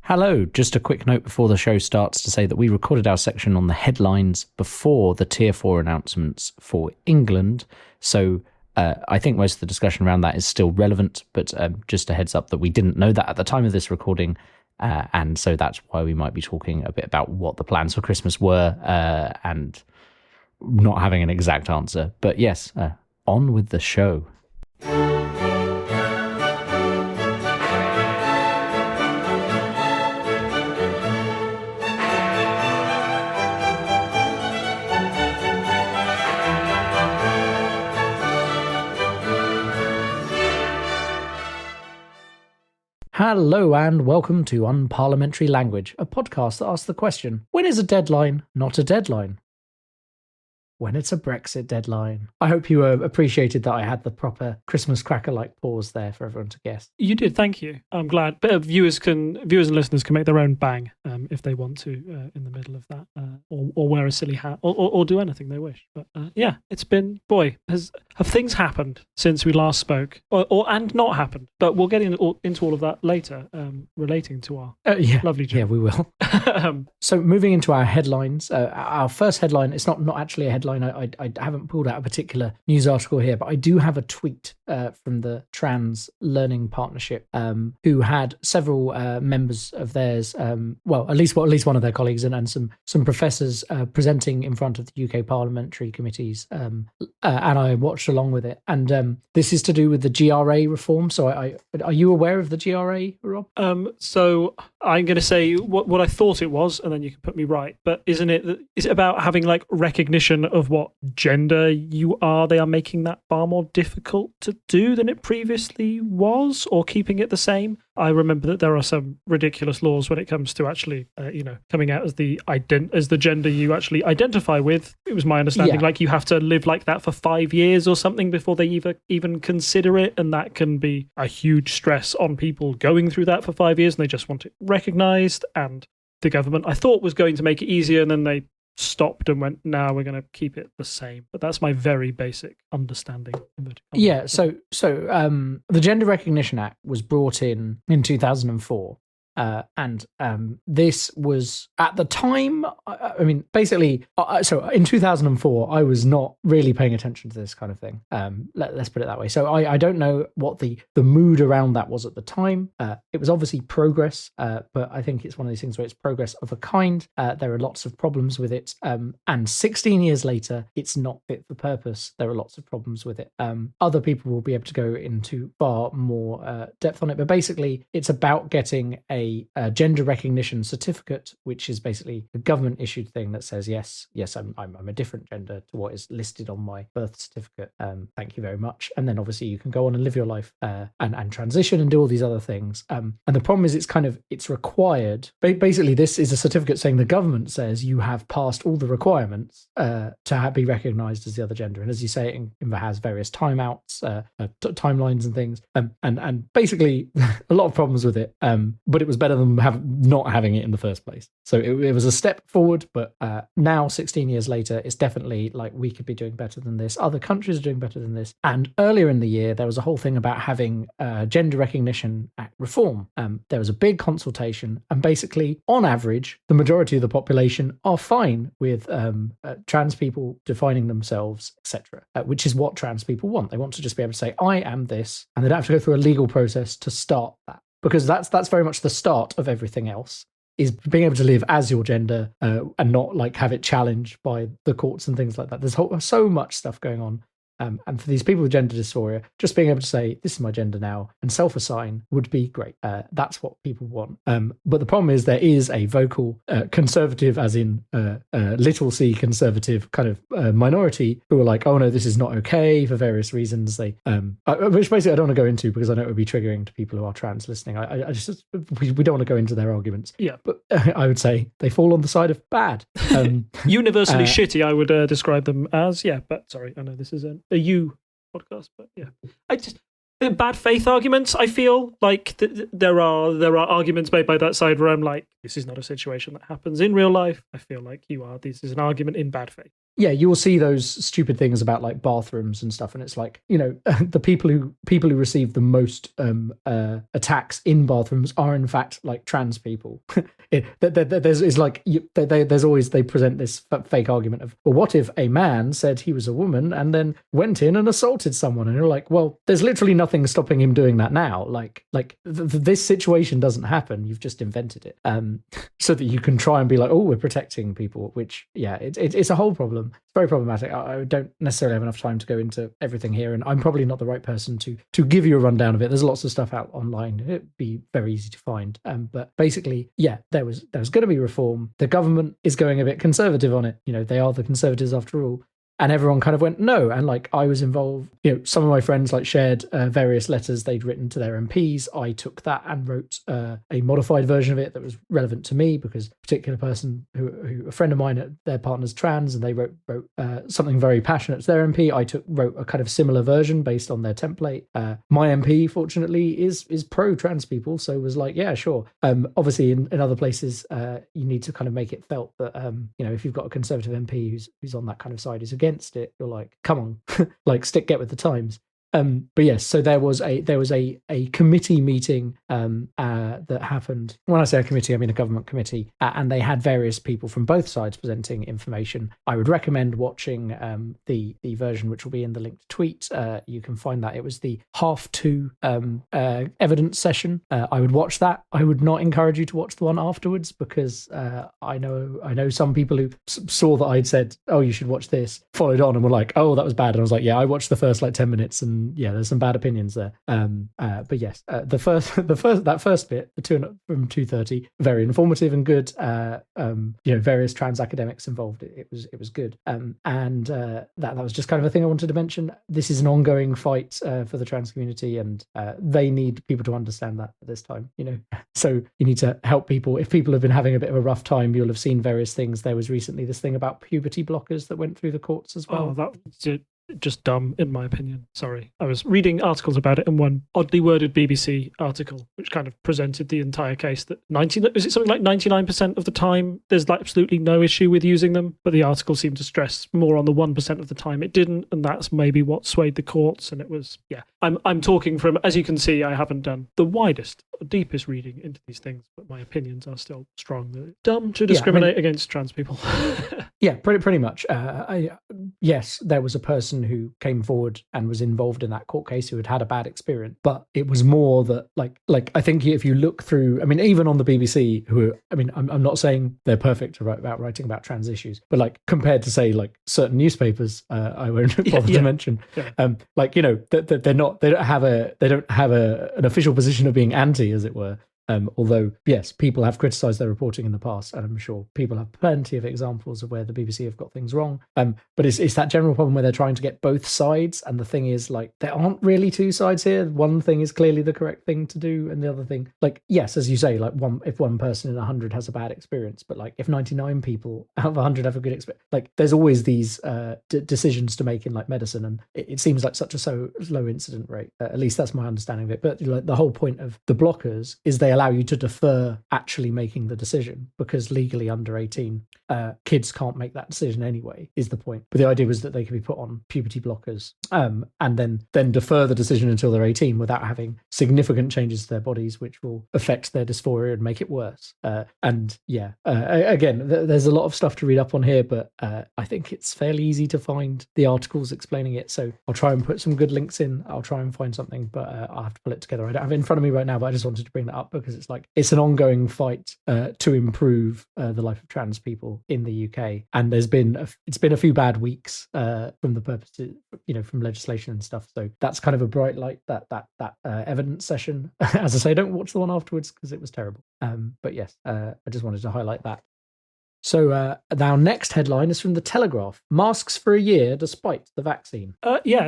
Hello, just a quick note before the show starts to say that we recorded our section on the headlines before the Tier 4 announcements for England, so I think most of the discussion around that is still relevant, but just a heads up that we didn't know that at the time of this recording, and so that's why we might be talking a bit about what the plans for Christmas were and not having an exact answer. But yes, on with the show. Hello and welcome to Unparliamentary Language, a podcast that asks the question, when is a deadline not a deadline? When it's a Brexit deadline. I hope you appreciated that I had the proper Christmas cracker-like pause there for everyone to guess. You did, thank you. I'm glad. But viewers and listeners can make their own bang if they want to in the middle of that, or wear a silly hat, or do anything they wish. But yeah, it's been, have things happened since we last spoke, and not happened? But we'll get into all of that later, relating to our lovely job. Yeah, we will. So moving into our headlines, our first headline, it's not actually a headline. I haven't pulled out a particular news article here, but I do have a tweet from the Trans Learning Partnership, who had several members of theirs, at least one of their colleagues and some professors presenting in front of the UK parliamentary committees, and I watched along with it. And this is to do with the GRA reform. So are you aware of the GRA, Rob? So I'm going to say what I thought it was, and then you can put me right. But is it about having like recognition of what gender you are? They are making that far more difficult to do than it previously was, or keeping it the same. I remember that there are some ridiculous laws when it comes to actually, coming out as the gender you actually identify with. It was my understanding, like you have to live like that for 5 years or something before they even consider it, and that can be a huge stress on people going through that for 5 years, and they just want it recognised. And the government, I thought, was going to make it easier, and then they stopped and went, no, we're going to keep it the same. But that's my very basic understanding. Yeah, so the Gender Recognition Act was brought in 2004. And this was, at the time, so in 2004, I was not really paying attention to this kind of thing. Let's put it that way. So I don't know what the mood around that was at the time. It was obviously progress, but I think it's one of these things where it's progress of a kind. There are lots of problems with it. And 16 years later, it's not fit for purpose. There are lots of problems with it. Other people will be able to go into far more depth on it. But basically, it's about getting a gender recognition certificate, which is basically a government issued thing that says yes, I'm a different gender to what is listed on my birth certificate. Thank you very much. And then obviously you can go on and live your life and transition and do all these other things. And the problem is it's required. Basically, this is a certificate saying the government says you have passed all the requirements to be recognised as the other gender. And as you say, it has various timeouts, timelines and things. And basically a lot of problems with it. But it was better than not having it in the first place. So it was a step forward, but now 16 years later, it's definitely like we could be doing better than this. Other countries are doing better than this. And earlier in the year, there was a whole thing about having Gender Recognition Act reform. There was a big consultation, and basically, on average, the majority of the population are fine with trans people defining themselves, etc., which is what trans people want. They want to just be able to say, I am this, and they don't have to go through a legal process to start that. Because that's very much the start of everything else, is being able to live as your gender and not like have it challenged by the courts and things like that. There's so much stuff going on. And for these people with gender dysphoria, just being able to say, this is my gender now, and self-assign would be great. That's what people want. But the problem is there is a vocal conservative, as in little c conservative kind of minority who are like, oh no, this is not okay for various reasons. They, which basically I don't want to go into because I know it would be triggering to people who are trans listening. We don't want to go into their arguments. Yeah. But I would say they fall on the side of bad. Universally shitty, I would describe them as, but sorry, I know this is a you podcast, but bad faith arguments. I feel like there are arguments made by that side where I'm like, this is not a situation that happens in real life. I feel like this is an argument in bad faith. yeah, you will see those stupid things about like bathrooms and stuff, and it's like, you know, the people who receive the most attacks in bathrooms are in fact like trans people. There's like there's always, they present this fake argument of, well, what if a man said he was a woman and then went in and assaulted someone? And you're like, well, there's literally nothing stopping him doing that now. Like this situation doesn't happen. You've just invented it, so that you can try and be like, oh, we're protecting people. Which, yeah, it's a whole problem. It's very problematic. I don't necessarily have enough time to go into everything here, and I'm probably not the right person to give you a rundown of it. There's lots of stuff out online. It'd be very easy to find. But basically, yeah, there was going to be reform. The government is going a bit conservative on it. You know, they are the conservatives after all. And everyone kind of went, no. And like, I was involved, you know, some of my friends like shared various letters they'd written to their MPs. I took that and wrote a modified version of it that was relevant to me, because a particular person who a friend of mine, their partner's trans, and they wrote something very passionate to their MP. I wrote a kind of similar version based on their template. My MP, fortunately, is pro-trans people, so was like, yeah, sure. Obviously, in other places, you need to kind of make it felt that, you know, if you've got a Conservative MP who's on that kind of side, is against it, you're like, come on, like, get with the times. But yes, so there was a committee meeting that happened. When I say a committee, I mean a government committee, and they had various people from both sides presenting information. I would recommend watching the version which will be in the linked tweet. You can find that. It was the 2:30 evidence session. I would watch that. I would not encourage you to watch the one afterwards, because I know some people who saw that I'd said, oh, you should watch this, followed on and were like, oh, that was bad. And I was like, yeah, I watched the first like 10 minutes and yeah, there's some bad opinions there. But yes, that first bit, the two from 2:30, very informative and good. You know, various trans academics involved. It was good. And that was just kind of a thing I wanted to mention. This is an ongoing fight for the trans community, and they need people to understand that at this time. You know, so you need to help people. If people have been having a bit of a rough time, you'll have seen various things. There was recently this thing about puberty blockers that went through the courts as well. Oh, that just dumb, in my opinion. Sorry. I was reading articles about it, and one oddly worded BBC article, which kind of presented the entire case that is it something like 99% of the time there's like absolutely no issue with using them, but the article seemed to stress more on the 1% of the time it didn't, and that's maybe what swayed the courts. And it was, yeah. I'm talking from, as you can see, I haven't done the widest, deepest reading into these things, but my opinions are still strong. They're dumb to discriminate against trans people. Yeah, pretty much. Yes, there was a person who came forward and was involved in that court case who had a bad experience, but it was more that like I think if you look through, I mean, even on the BBC, I'm not saying they're perfect about writing about trans issues, but like compared to say like certain newspapers, I won't bother to mention, like, you know, they don't have an official position of being anti, as it were. Although, yes, people have criticised their reporting in the past, and I'm sure people have plenty of examples of where the BBC have got things wrong. But it's that general problem where they're trying to get both sides, and the thing is, like, there aren't really two sides here. One thing is clearly the correct thing to do, and the other thing, like, yes, as you say, like, if one person in 100 has a bad experience, but like if 99 people out of 100 have a good experience, like, there's always these decisions to make in like medicine, and it seems like such a low incident rate. At least that's my understanding of it. But like, the whole point of the blockers is they allow you to defer actually making the decision, because legally under 18 kids can't make that decision anyway, is the point. But the idea was that they could be put on puberty blockers and then defer the decision until they're 18 without having significant changes to their bodies which will affect their dysphoria and make it worse. Again, there's a lot of stuff to read up on here, but I think it's fairly easy to find the articles explaining it, so I'll try and put some good links in. I'll try and find something, but I'll have to pull it together. I don't have it in front of me right now, but I just wanted to bring that up because it's like, it's an ongoing fight to improve the life of trans people in the UK, and it's been a few bad weeks from the purposes, you know, from legislation and stuff. So that's kind of a bright light, that evidence session. As I say, don't watch the one afterwards because it was terrible. But yes, I just wanted to highlight that. So our next headline is from The Telegraph. Masks for a year despite the vaccine.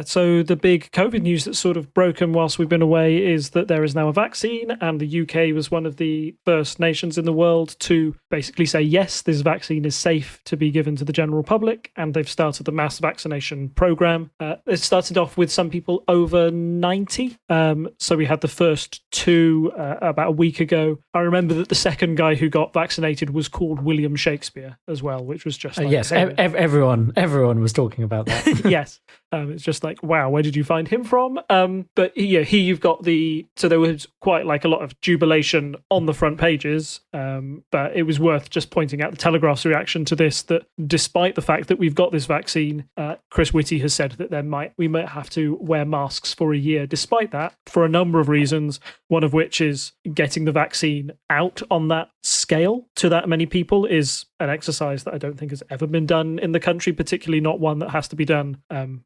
So the big COVID news that's sort of broken whilst we've been away is that there is now a vaccine, and the UK was one of the first nations in the world to basically say, yes, this vaccine is safe to be given to the general public, and they've started the mass vaccination programme. It started off with some people over 90. So we had the first two about a week ago. I remember that the second guy who got vaccinated was called William Shakespeare, Shakespeare as well, which was just like, yes, hey, everyone was talking about that. yes. It's just like, wow, where did you find him from? But yeah, here you've got so there was quite like a lot of jubilation on the front pages, but it was worth just pointing out the Telegraph's reaction to this, that despite the fact that we've got this vaccine, Chris Whitty has said that we might have to wear masks for a year, despite that, for a number of reasons, one of which is getting the vaccine out on that scale to that many people is an exercise that I don't think has ever been done in the country, particularly not one that has to be done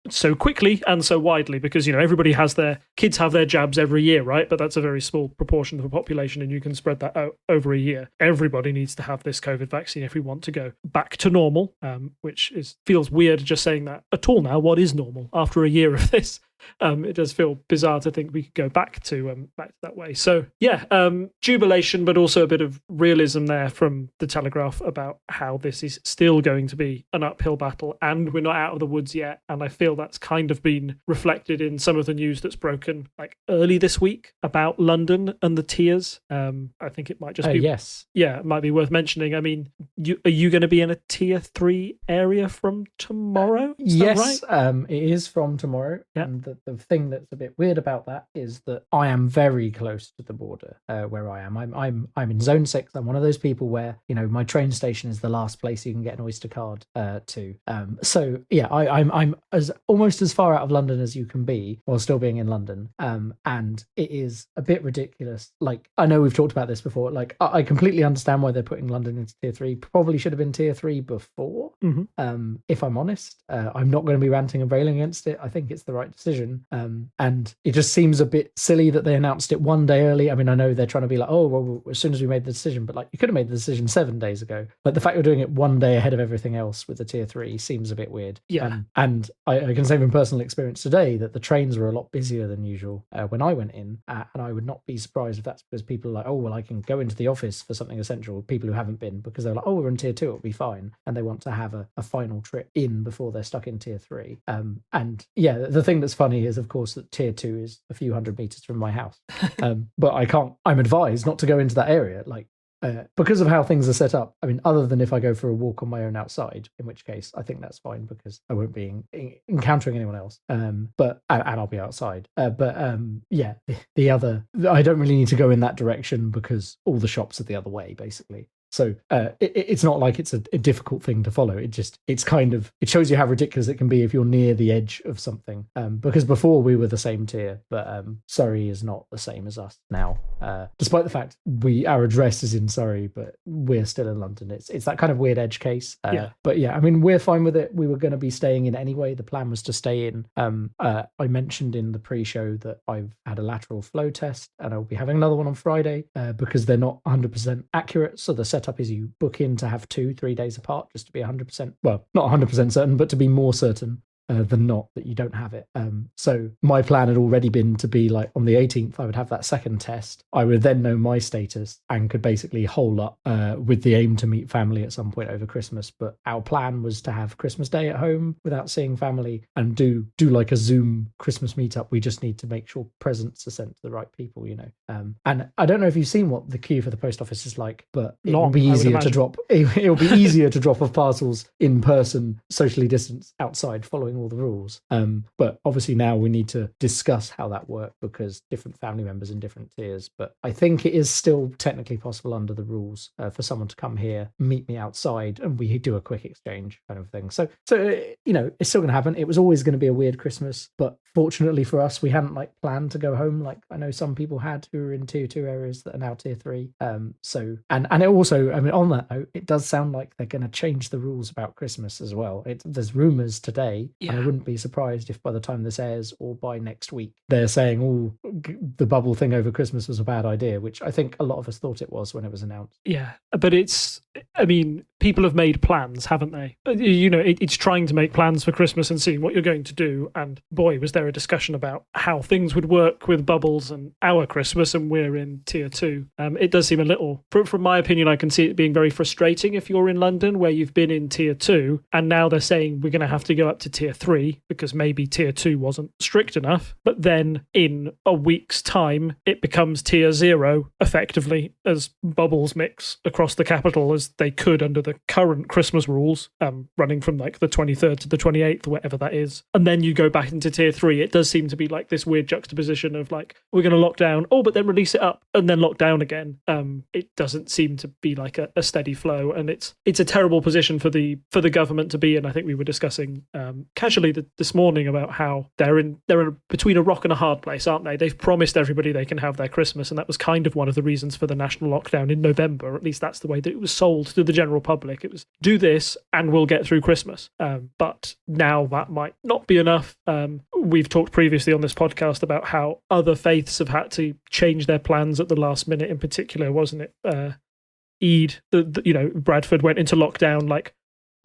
so quickly and so widely, because everybody has kids have their jabs every year, right? But that's a very small proportion of the population, and you can spread that out over a year. Everybody needs to have this COVID vaccine if we want to go back to normal, which feels weird just saying that at all now. What is normal after a year of this? It does feel bizarre to think we could go back to that way. So yeah, jubilation, but also a bit of realism there from the Telegraph about how this is still going to be an uphill battle, and we're not out of the woods yet. And I feel that's kind of been reflected in some of the news that's broken like early this week about London and the tiers. I think it might just be it might be worth mentioning. I mean, are you going to be in a tier 3 area from tomorrow? Yes, right? It is from tomorrow. Yeah. And the thing that's a bit weird about that is that I am very close to the border where I am. I'm in zone 6. I'm one of those people where my train station is the last place you can get an Oyster card to. So yeah, I'm almost as far out of London as you can be while still being in London. And it is a bit ridiculous. Like, I know we've talked about this before. Like, I completely understand why they're putting London into tier 3. Probably should have been tier 3 before. Mm-hmm. If I'm honest, I'm not going to be ranting and railing against it. I think it's the right decision. And it just seems a bit silly that they announced it one day early. I mean, I know they're trying to be like, oh, well, as soon as we made the decision, but like, you could have made the decision 7 days ago. But the fact you're doing it one day ahead of everything else with the tier 3 seems a bit weird. Yeah. And I can say from personal experience today that the trains were a lot busier than usual when I went in. And I would not be surprised if that's because people are like, oh, well, I can go into the office for something essential. People who haven't been, because they're like, oh, we're in tier 2, it'll be fine. And they want to have a final trip in before they're stuck in tier 3. And yeah, the thing that's funny is, of course, that tier 2 is a few hundred meters from my house. But I'm advised not to go into that area. Like, because of how things are set up. I mean, other than if I go for a walk on my own outside, in which case I think that's fine because I won't be encountering anyone else. But I'll be outside. Yeah, the other, I don't really need to go in that direction because all the shops are the other way, basically. So it's not like it's a difficult thing to follow. It shows you how ridiculous it can be if you're near the edge of something. Because before we were the same tier, but Surrey is not the same as us now. Despite the fact our address is in Surrey, but we're still in London. It's that kind of weird edge case. But yeah, I mean, we're fine with it. We were going to be staying in anyway. The plan was to stay in. I mentioned in the pre-show that I've had a lateral flow test, and I'll be having another one on Friday because they're not 100% accurate. So the setup is you book in to have 2-3 days apart just to be 100%, well, not 100% certain, but to be more certain than not that you don't have it. So my plan had already been to be like on the 18th, I would have that second test. I would then know my status and could basically hole up with the aim to meet family at some point over Christmas. But our plan was to have Christmas Day at home without seeing family and do like a Zoom Christmas meetup. We just need to make sure presents are sent to the right people, And I don't know if you've seen what the queue for the post office is like, but it will be easier to drop. It'll be easier to drop off parcels in person, socially distanced outside, following all the rules. But obviously now we need to discuss how that worked because different family members in different tiers. But I think it is still technically possible under the rules for someone to come here, meet me outside, and we do a quick exchange kind of thing. So it's still going to happen. It was always going to be a weird Christmas, but fortunately for us, we hadn't planned to go home like I know some people had who were in tier 2 areas that are now tier 3. So it also, I mean, on that note, it does sound like they're going to change the rules about Christmas as well. There's rumours today. Yeah. And I wouldn't be surprised if by the time this airs or by next week, they're saying, the bubble thing over Christmas was a bad idea, which I think a lot of us thought it was when it was announced. Yeah, but people have made plans, haven't they? It's trying to make plans for Christmas and seeing what you're going to do. And boy, was there a discussion about how things would work with bubbles and our Christmas, and we're in tier 2. It does seem a little, from my opinion, I can see it being very frustrating if you're in London where you've been in tier 2 and now they're saying we're going to have to go up to tier 3 because maybe tier 2 wasn't strict enough. But then in a week's time, it becomes tier 0 effectively as bubbles mix across the capital as they could under the the current Christmas rules, running from like the 23rd to the 28th, whatever that is, and then you go back into tier 3, it does seem to be like this weird juxtaposition of like, we're going to lock down, but then release it up and then lock down again. It doesn't seem to be like a steady flow, and it's a terrible position for the government to be in. I think we were discussing casually this morning about how they're in between a rock and a hard place, aren't they? They've promised everybody they can have their Christmas, and that was kind of one of the reasons for the national lockdown in November. Or at least that's the way that it was sold to the general public. It was, do this and we'll get through Christmas. But now that might not be enough. We've talked previously on this podcast about how other faiths have had to change their plans at the last minute. In particular, wasn't it? Eid, Bradford went into lockdown like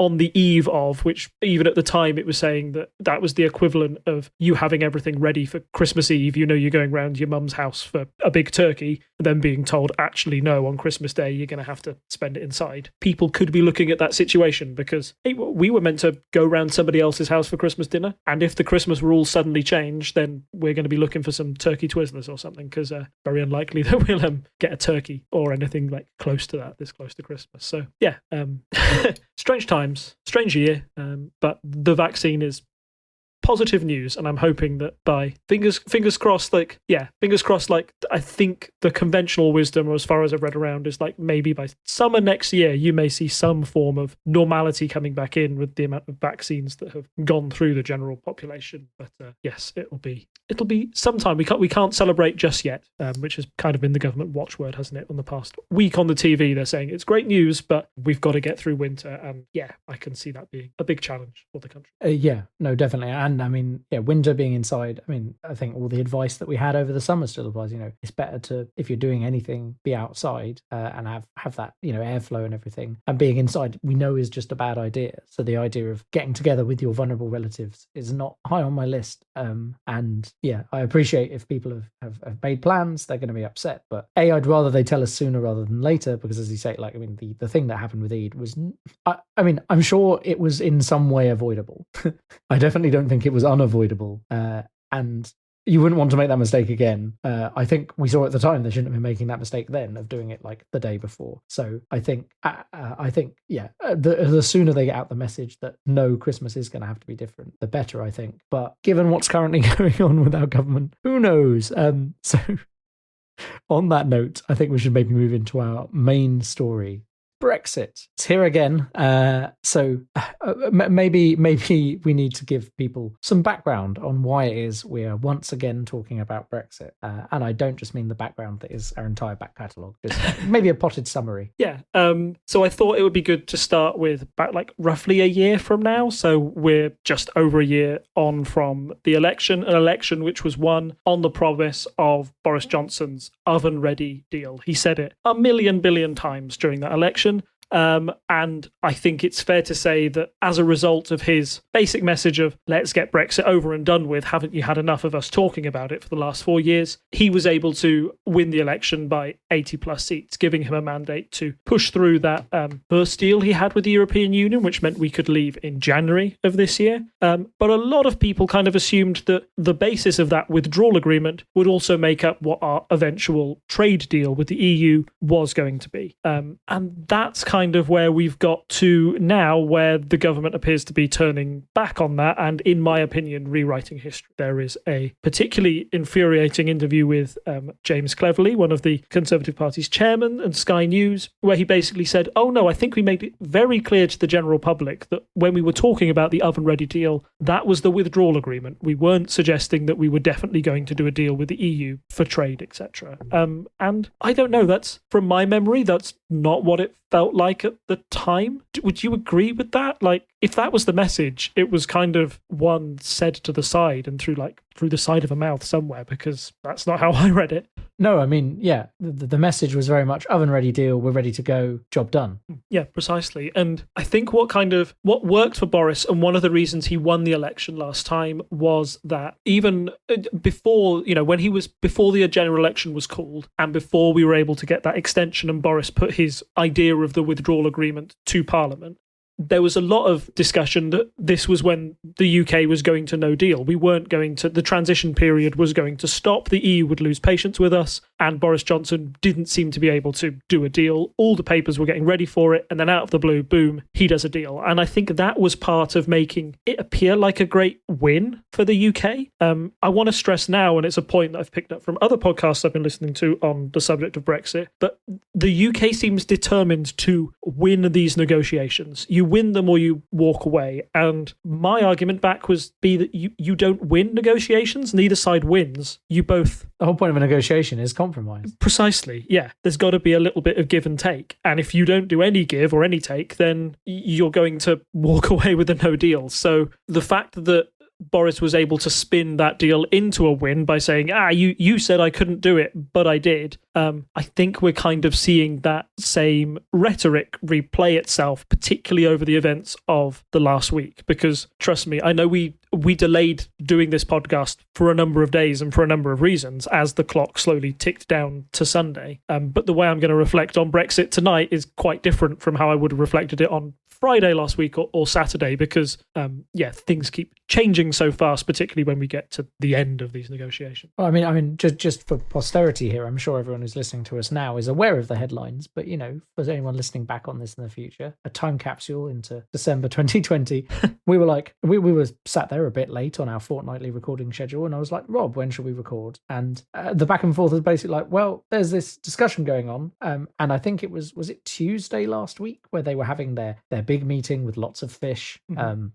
on the eve of, which even at the time it was saying that was the equivalent of you having everything ready for Christmas Eve. You're going round your mum's house for a big turkey, and then being told, actually, no, on Christmas Day, you're going to have to spend it inside. People could be looking at that situation because, hey, we were meant to go round somebody else's house for Christmas dinner, and if the Christmas rules suddenly change, then we're going to be looking for some turkey Twizzlers or something, because very unlikely that we'll get a turkey or anything like close to that, this close to Christmas. So, yeah, strange times. Strange year, but the vaccine is positive news, and I'm hoping that by fingers crossed, I think the conventional wisdom, or as far as I've read around, is like maybe by summer next year you may see some form of normality coming back in with the amount of vaccines that have gone through the general population. But yes, it'll be sometime. We can't celebrate just yet, which has kind of been the government watchword, hasn't it? On the past week on the TV, they're saying it's great news, but we've got to get through winter, and yeah, I can see that being a big challenge for the country. Yeah, no, definitely. And I mean, yeah, winter being inside, I mean, I think all the advice that we had over the summer still applies. It's better to, if you're doing anything, be outside and have that, airflow and everything. And being inside, we know, is just a bad idea. So the idea of getting together with your vulnerable relatives is not high on my list. And yeah, I appreciate if people have made plans, they're going to be upset. But I'd rather they tell us sooner rather than later, because as you say, like, I mean, the thing that happened with Eid was, I mean, I'm sure it was in some way avoidable. I definitely don't think it was unavoidable, and you wouldn't want to make that mistake again. I think we saw at the time they shouldn't have been making that mistake then of doing it like the day before. So I think the sooner they get out the message that no, Christmas is going to have to be different, the better, I think. But given what's currently going on with our government, who knows? So on that note, I think we should maybe move into our main story. Brexit. It's here again. So maybe we need to give people some background on why it is we are once again talking about Brexit. And I don't just mean the background that is our entire back catalogue, just maybe a potted summary. Yeah. So I thought it would be good to start with about like roughly a year from now. So we're just over a year on from the election, an election which was won on the promise of Boris Johnson's oven-ready deal. He said it a million billion times during that election. And I think it's fair to say that as a result of his basic message of let's get Brexit over and done with, haven't you had enough of us talking about it for the last 4 years, he was able to win the election by 80 plus seats, giving him a mandate to push through that first deal he had with the European Union, which meant we could leave in January of this year. But a lot of people kind of assumed that the basis of that withdrawal agreement would also make up what our eventual trade deal with the EU was going to be. And that's kind of where we've got to now, where the government appears to be turning back on that and, in my opinion, rewriting history. There is a particularly infuriating interview with James Cleverly, one of the Conservative Party's chairman, and Sky News, where he basically said, oh no, I think we made it very clear to the general public that when we were talking about the oven-ready deal, that was the withdrawal agreement. We weren't suggesting that we were definitely going to do a deal with the EU for trade, etc. And I don't know, that's, from my memory, that's not what it felt like at the time. Would you agree with that? Like, if that was the message, it was kind of one said to the side and through the side of a mouth somewhere, because that's not how I read it. No, I mean, yeah, the message was very much oven ready deal, we're ready to go, job done. Yeah, precisely. And I think what worked for Boris, and one of the reasons he won the election last time, was that even before, before the general election was called and before we were able to get that extension and Boris put his idea of the withdrawal agreement to Parliament, there was a lot of discussion that this was when the UK was going to no deal. We weren't going to, the transition period was going to stop, the EU would lose patience with us, and Boris Johnson didn't seem to be able to do a deal. All the papers were getting ready for it, and then out of the blue, boom, he does a deal. And I think that was part of making it appear like a great win for the UK. I want to stress now, and it's a point that I've picked up from other podcasts I've been listening to on the subject of Brexit, but the UK seems determined to win these negotiations. You win them or you walk away. And my argument back was that you don't win negotiations. Neither side wins. You both... The whole point of a negotiation is compromise. Precisely, yeah. There's got to be a little bit of give and take. And if you don't do any give or any take, then you're going to walk away with a no deal. So the fact that Boris was able to spin that deal into a win by saying, you said I couldn't do it, but I did. I think we're kind of seeing that same rhetoric replay itself, particularly over the events of the last week. Because trust me, I know we delayed doing this podcast for a number of days and for a number of reasons as the clock slowly ticked down to Sunday. But the way I'm going to reflect on Brexit tonight is quite different from how I would have reflected it on Friday last week or Saturday, because things keep changing so fast, particularly when we get to the end of these negotiations. Well, I mean, just for posterity here, I'm sure everyone who's listening to us now is aware of the headlines, but for anyone listening back on this in the future, a time capsule into December 2020, we were sat there a bit late on our fortnightly recording schedule, and I was like, Rob, when should we record? And the back and forth was basically like, well, there's this discussion going on, and I think it was it Tuesday last week where they were having their big meeting with lots of fish,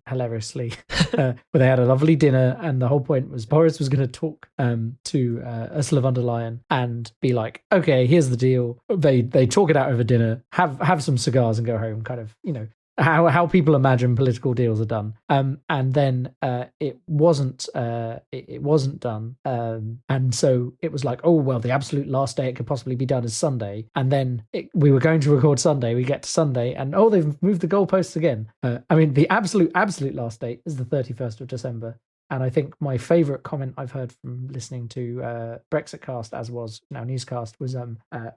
hilariously, where they had a lovely dinner, and the whole point was Boris was going to talk to Ursula von der Leyen and be like, okay, here's the deal. They talk it out over dinner, have some cigars and go home, kind of, how people imagine political deals are done. And then it wasn't done. And so it was like, oh, well, the absolute last day it could possibly be done is Sunday. And then we were going to record Sunday. We get to Sunday and, oh, they've moved the goalposts again. The absolute last date is the 31st of December. And I think my favourite comment I've heard from listening to Brexit Cast, as was now Newscast, was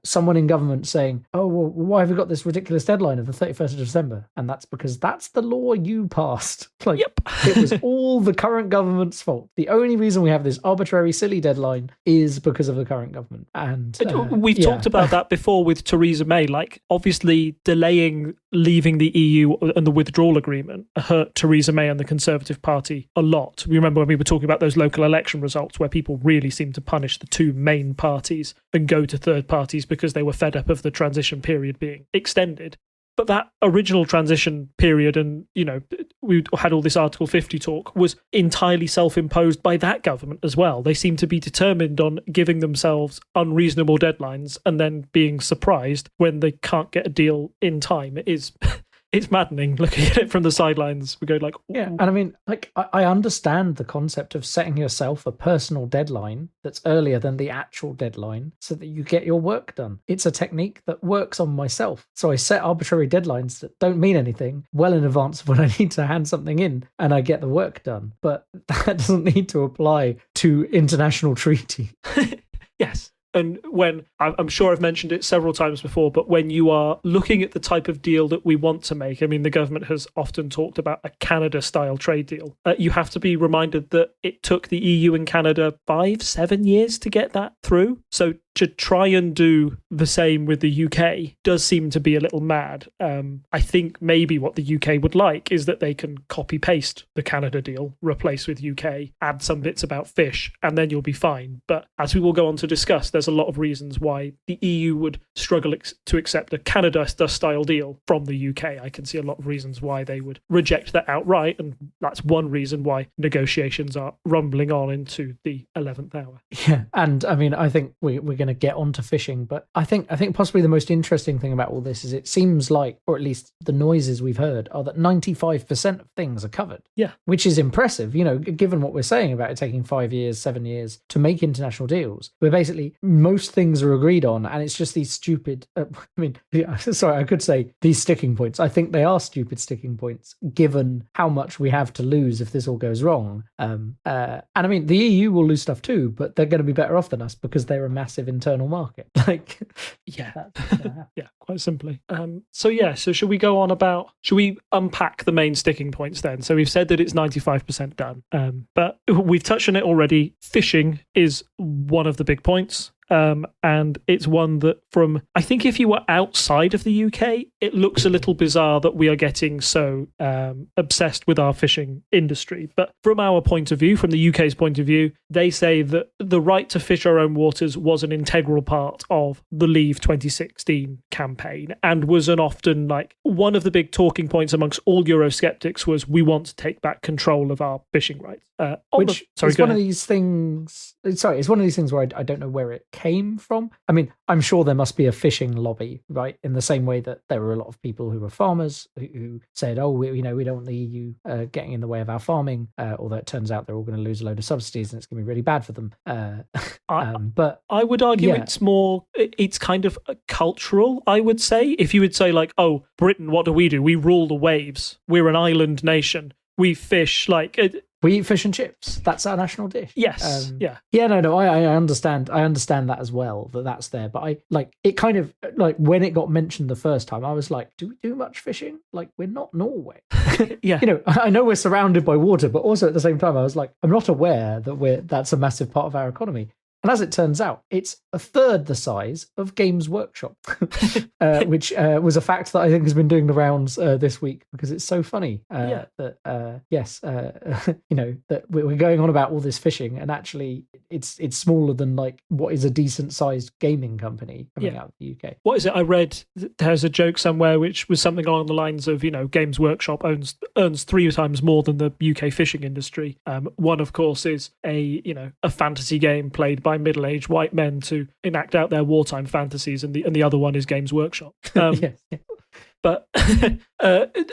someone in government saying, oh, well, why have we got this ridiculous deadline of the 31st of December? And that's because that's the law you passed. Yep. It was all the current government's fault. The only reason we have this arbitrary, silly deadline is because of the current government. And we've talked about that before with Theresa May. Like, obviously, delaying leaving the EU and the withdrawal agreement hurt Theresa May and the Conservative Party a lot. We remember when we were talking about those local election results where people really seemed to punish the two main parties and go to third parties because they were fed up of the transition period being extended. But that original transition period, and, we had all this Article 50 talk, was entirely self-imposed by that government as well. They seem to be determined on giving themselves unreasonable deadlines and then being surprised when they can't get a deal in time. It's maddening looking at it from the sidelines. We go like, ooh. Yeah, and I understand the concept of setting yourself a personal deadline that's earlier than the actual deadline so that you get your work done. It's a technique that works on myself. So I set arbitrary deadlines that don't mean anything well in advance of when I need to hand something in, and I get the work done. But that doesn't need to apply to international treaty. Yes. And when, I'm sure I've mentioned it several times before, but when you are looking at the type of deal that we want to make, the government has often talked about a Canada-style trade deal. You have to be reminded that it took the EU and Canada 5-7 years to get that through. So to try and do the same with the UK does seem to be a little mad. I think maybe what the UK would like is that they can copy-paste the Canada deal, replace with UK, add some bits about fish, and then you'll be fine. But as we will go on to discuss, there's a lot of reasons why the EU would struggle to accept a Canada-style deal from the UK. I can see a lot of reasons why they would reject that outright, and that's one reason why negotiations are rumbling on into the 11th hour. Yeah, and I think we're going to get onto fishing, but I think possibly the most interesting thing about all this is it seems like, or at least the noises we've heard, are that 95% of things are covered. Yeah. Which is impressive, given what we're saying about it taking 5 years, 7 years to make international deals, where basically most things are agreed on, and it's just these stupid, I could say these sticking points. I think they are stupid sticking points, given how much we have to lose if this all goes wrong. And the EU will lose stuff too, but they're going to be better off than us because they're a massive internal market. Like, Yeah. that's what's gonna happen. Yeah, quite simply. So should we go on should we unpack the main sticking points then? So we've said that it's 95% done, but we've touched on it already. Fishing is one of the big points. And it's one that I think if you were outside of the UK, it looks a little bizarre that we are getting so obsessed with our fishing industry. But from our point of view, from the UK's point of view, they say that the right to fish our own waters was an integral part of the Leave 2016 campaign, and was an often one of the big talking points amongst all Eurosceptics was we want to take back control of our fishing rights. It's one of these things. Sorry, it's one of these things where I don't know where it came from. I mean, I'm sure there must be a fishing lobby, right? In the same way that there were a lot of people who were farmers who said, "Oh, we don't want the EU getting in the way of our farming." Although it turns out they're all going to lose a load of subsidies and it's going to be really bad for them. But I would argue it's kind of cultural. I would say if you would say "Oh, Britain, what do? We rule the waves. We're an island nation. We fish we eat fish and chips. That's our national dish." Yes. No. I understand. I understand that as well. That's there. But it kind of when it got mentioned the first time, I was like, "Do we do much fishing? We're not Norway." Yeah. I know we're surrounded by water, but also at the same time, I was like, I'm not aware that that's a massive part of our economy. And as it turns out, it's a third the size of Games Workshop, which was a fact that I think has been doing the rounds this week because it's so funny that that we're going on about all this fishing, and actually it's smaller than what is a decent sized gaming company coming out of the UK. What is it? I read there's a joke somewhere which was something along the lines of Games Workshop earns 3 times more than the UK fishing industry. One, of course, is a fantasy game played by middle-aged white men to enact out their wartime fantasies, and the other one is Games Workshop. Yes. But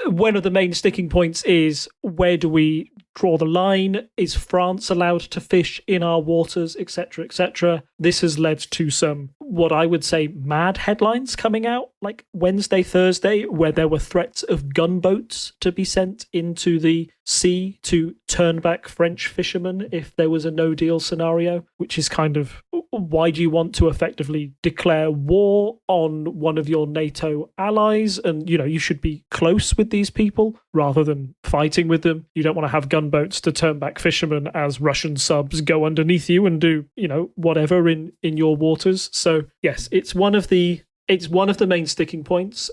one of the main sticking points is, where do we draw the line? Is France allowed to fish in our waters, etc., etc.? This has led to some, what I would say, mad headlines coming out, like Wednesday, Thursday, where there were threats of gunboats to be sent into the sea to turn back French fishermen if there was a no-deal scenario, which is kind of, why do you want to effectively declare war on one of your NATO allies? And, you should be close with these people rather than fighting with them. You don't want to have gunboats to turn back fishermen as Russian subs go underneath you and do, whatever in your waters. So, yes, it's one of the main sticking points.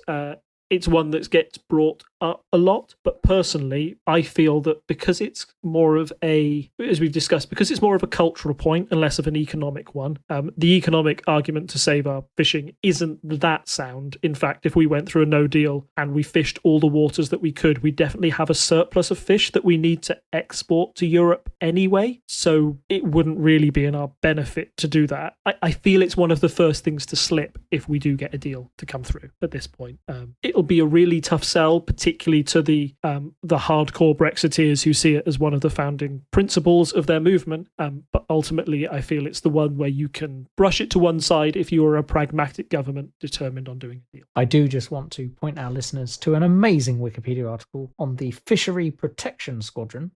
It's one that gets brought up a lot, but personally, I feel that because it's more of as we've discussed, because it's more of a cultural point and less of an economic one, the economic argument to save our fishing isn't that sound. In fact, if we went through a no deal and we fished all the waters that we could, we definitely have a surplus of fish that we need to export to Europe anyway, so it wouldn't really be in our benefit to do that. I feel it's one of the first things to slip if we do get a deal to come through at this point. It'll be a really tough sell, particularly to the hardcore Brexiteers who see it as one of the founding principles of their movement. But ultimately, I feel it's the one where you can brush it to one side if you are a pragmatic government determined on doing a deal. I do just want to point our listeners to an amazing Wikipedia article on the Fishery Protection Squadron,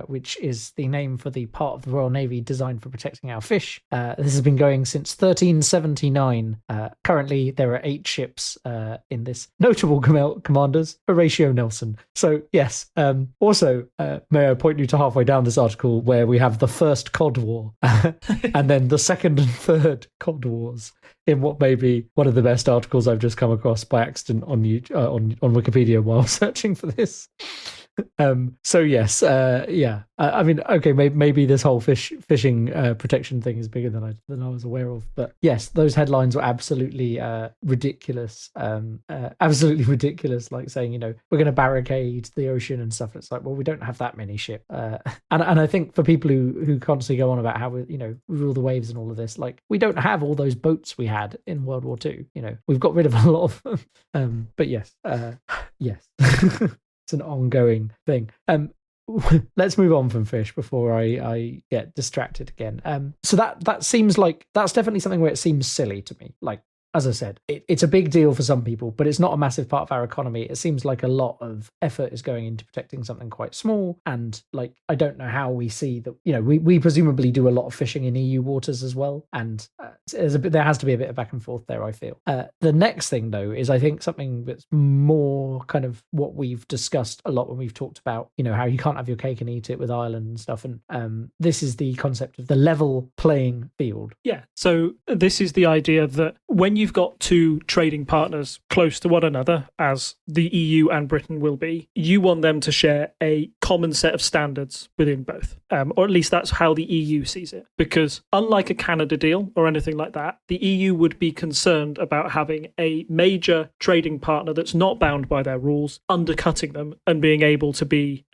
which is the name for the part of the Royal Navy designed for protecting our fish. This has been going since 1379. Currently, there are 8 ships in this. Notable commanders, Horatio Nelson. So, yes. Also, may I point you to halfway down this article where we have the first Cod War and then the second and third Cod Wars in what may be one of the best articles I've just come across by accident on Wikipedia while searching for this. So yes, I mean, okay, maybe this whole fishing protection thing is bigger than I was aware of, but yes, those headlines were absolutely ridiculous, absolutely ridiculous. Like saying, we're going to barricade the ocean and stuff. It's like, well, we don't have that many ships, and I think for people who constantly go on about how we rule the waves and all of this, like we don't have all those boats we had in World War II. We've got rid of a lot of them. But yes, yes. It's an ongoing thing. Let's move on from fish before I get distracted again. So that seems like that's definitely something where it seems silly to me. Like as I said, it's a big deal for some people, but it's not a massive part of our economy. It seems like a lot of effort is going into protecting something quite small. And like, I don't know how we see that, we presumably do a lot of fishing in EU waters as well. And there has to be a bit of back and forth there, I feel. The next thing, though, is I think something that's more kind of what we've discussed a lot when we've talked about, how you can't have your cake and eat it with Ireland and stuff. And this is the concept of the level playing field. Yeah. So this is the idea that when you've got two trading partners close to one another, as the EU and Britain will be, you want them to share a common set of standards within both. Or at least that's how the EU sees it. Because unlike a Canada deal or anything like that, the EU would be concerned about having a major trading partner that's not bound by their rules, undercutting them and being able to be,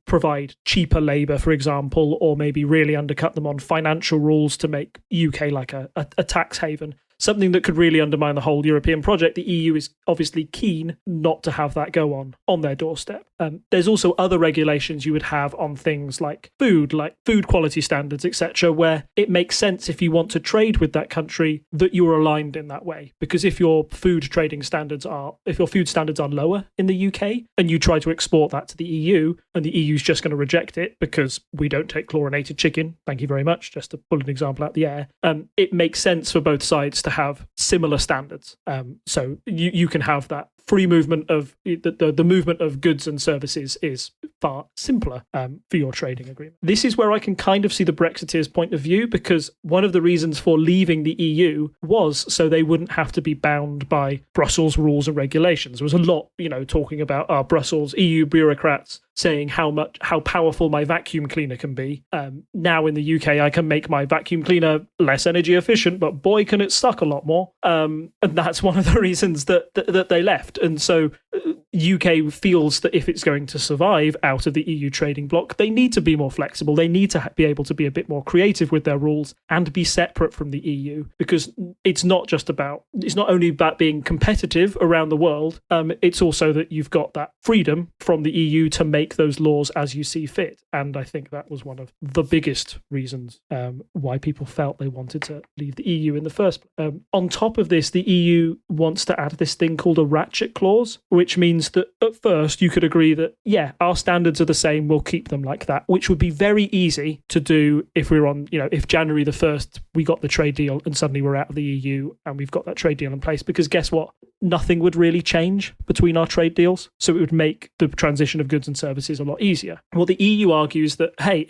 provide cheaper labour, for example, or maybe really undercut them on financial rules to make UK like a tax haven. Something that could really undermine the whole European project. The EU is obviously keen not to have that go on their doorstep. There's also other regulations you would have on things like food quality standards, etc., where it makes sense if you want to trade with that country that you're aligned in that way. Because if your food standards are lower in the UK and you try to export that to the EU and the EU's just going to reject it because we don't take chlorinated chicken, thank you very much, just to pull an example out the air, it makes sense for both sides to have similar standards. So you can have that free movement of the movement of goods and services is far simpler for your trading agreement. This is where I can kind of see the Brexiteers' point of view, because one of the reasons for leaving the EU was so they wouldn't have to be bound by Brussels rules and regulations. There was a lot, talking about Brussels, EU bureaucrats saying how powerful my vacuum cleaner can be. Now in the UK, I can make my vacuum cleaner less energy efficient, but boy, can it suck a lot more. And that's one of the reasons that they left. And so UK feels that if it's going to survive out of the EU trading bloc, they need to be more flexible. They need to be able to be a bit more creative with their rules and be separate from the EU, because it's not only about being competitive around the world. It's also that you've got that freedom from the EU to make those laws as you see fit. And I think that was one of the biggest reasons why people felt they wanted to leave the EU in the first place. On top of this, the EU wants to add this thing called a ratchet clause, which means that at first you could agree that, yeah, our standards are the same, we'll keep them like that, which would be very easy to do if we're on, if January the 1st we got the trade deal and suddenly we're out of the EU and we've got that trade deal in place, because guess what? Nothing would really change between our trade deals. So it would make the transition of goods and services a lot easier. Well, the EU argues that, hey,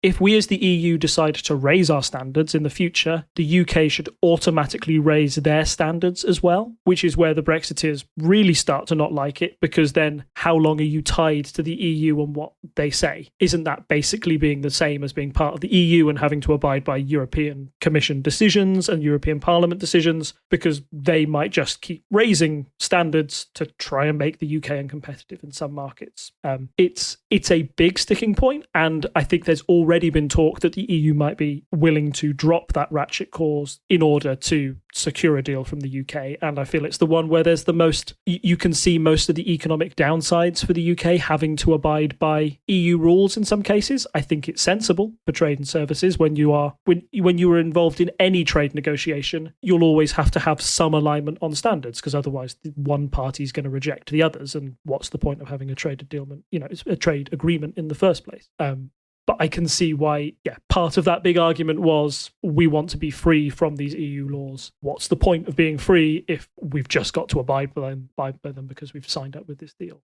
if we as the EU decide to raise our standards in the future, the UK should automatically raise their standards as well, which is where the Brexiteers really start to not like it, because then how long are you tied to the EU and what they say? Isn't that basically being the same as being part of the EU and having to abide by European Commission decisions and European Parliament decisions, because they might just keep raising standards to try and make the UK uncompetitive in some markets. It's a big sticking point, and I think there's already been talk that the EU might be willing to drop that ratchet clause in order to secure a deal from the UK. And I feel it's the one where there's the most, you can see most of the economic downsides for the UK having to abide by EU rules in some cases. I think it's sensible for trade and services when you are involved in any trade negotiation, you'll always have to have some alignment on standards, because otherwise one party is going to reject the others, and what's the point of having a trade agreement? It's a trade agreement in the first place. But I can see why, part of that big argument was we want to be free from these EU laws. What's the point of being free if we've just got to abide by them because we've signed up with this deal?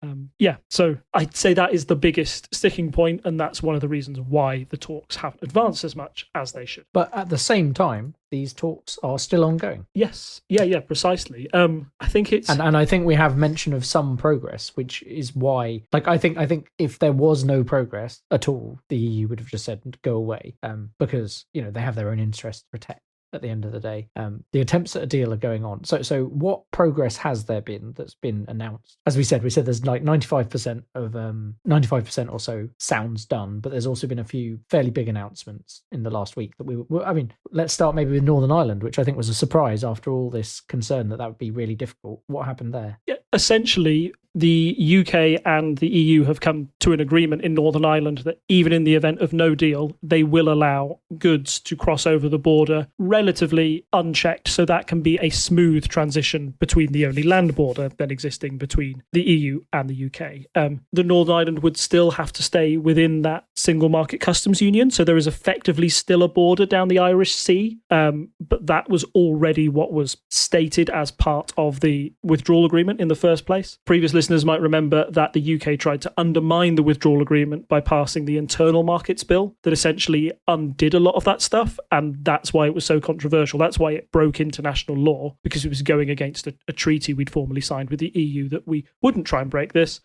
So I'd say that is the biggest sticking point, and that's one of the reasons why the talks haven't advanced as much as they should. But at the same time, these talks are still ongoing. Yes. Yeah, precisely. I think it's... And I think we have mention of some progress, which is why... I think if there was no progress at all, the EU would have just said, go away, because, they have their own interests to protect. At the end of the day, the attempts at a deal are going on. So what progress has there been that's been announced? As we said there's like 95% of 95% or so sounds done, but there's also been a few fairly big announcements in the last week that let's start maybe with Northern Ireland, which I think was a surprise after all this concern that would be really difficult. What happened there? Yeah, essentially, the UK and the EU have come to an agreement in Northern Ireland that even in the event of no deal, they will allow goods to cross over the border relatively unchecked, so that can be a smooth transition between the only land border then existing between the EU and the UK. The Northern Ireland would still have to stay within that single market customs union, so there is effectively still a border down the Irish Sea, but that was already what was stated as part of the withdrawal agreement in the first place. Previous listeners might remember that the UK tried to undermine the withdrawal agreement by passing the Internal Markets Bill that essentially undid a lot of that stuff, and that's why it was so controversial. That's why it broke international law, because it was going against a treaty we'd formally signed with the EU that we wouldn't try and break this.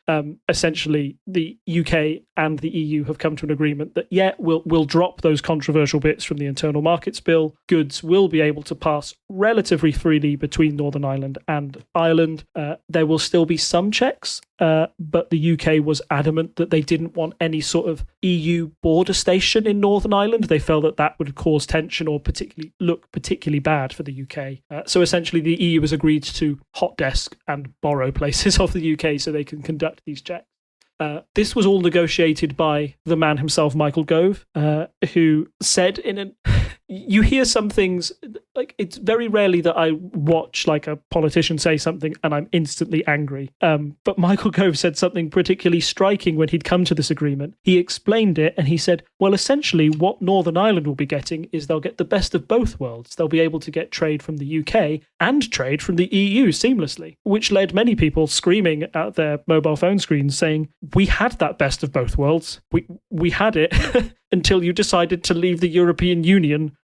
Essentially, the UK and the EU have come to an agreement that, we'll drop those controversial bits from the Internal Markets Bill. Goods will be able to pass relatively freely between Northern Ireland and Ireland. There will still be some checks, but the UK was adamant that they didn't want any sort of EU border station in Northern Ireland. They felt that that would cause tension or look particularly bad for the UK. So essentially, the EU has agreed to hot desk and borrow places of the UK so they can conduct these checks. This was all negotiated by the man himself, Michael Gove, who said you hear some things, like, it's very rarely that I watch like a politician say something and I'm instantly angry. But Michael Gove said something particularly striking when he'd come to this agreement. He explained it and he said, well, essentially what Northern Ireland will be getting is they'll get the best of both worlds. They'll be able to get trade from the UK and trade from the EU seamlessly, which led many people screaming at their mobile phone screens saying, we had that best of both worlds. We had it until you decided to leave the European Union.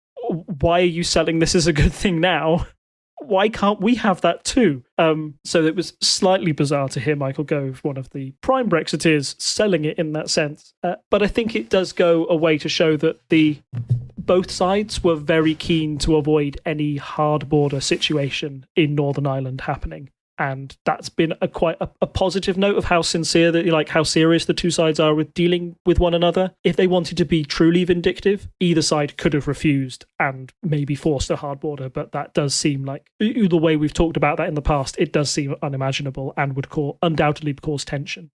Why are you selling this as a good thing now? Why can't we have that too? So it was slightly bizarre to hear Michael Gove, one of the prime Brexiteers, selling it in that sense. But I think it does go a way to show that both sides were very keen to avoid any hard border situation in Northern Ireland happening. And that's been quite a positive note of how sincere, how serious the two sides are with dealing with one another. If they wanted to be truly vindictive, either side could have refused and maybe forced a hard border. But that does seem like, the way we've talked about that in the past, it does seem unimaginable and would undoubtedly cause tension.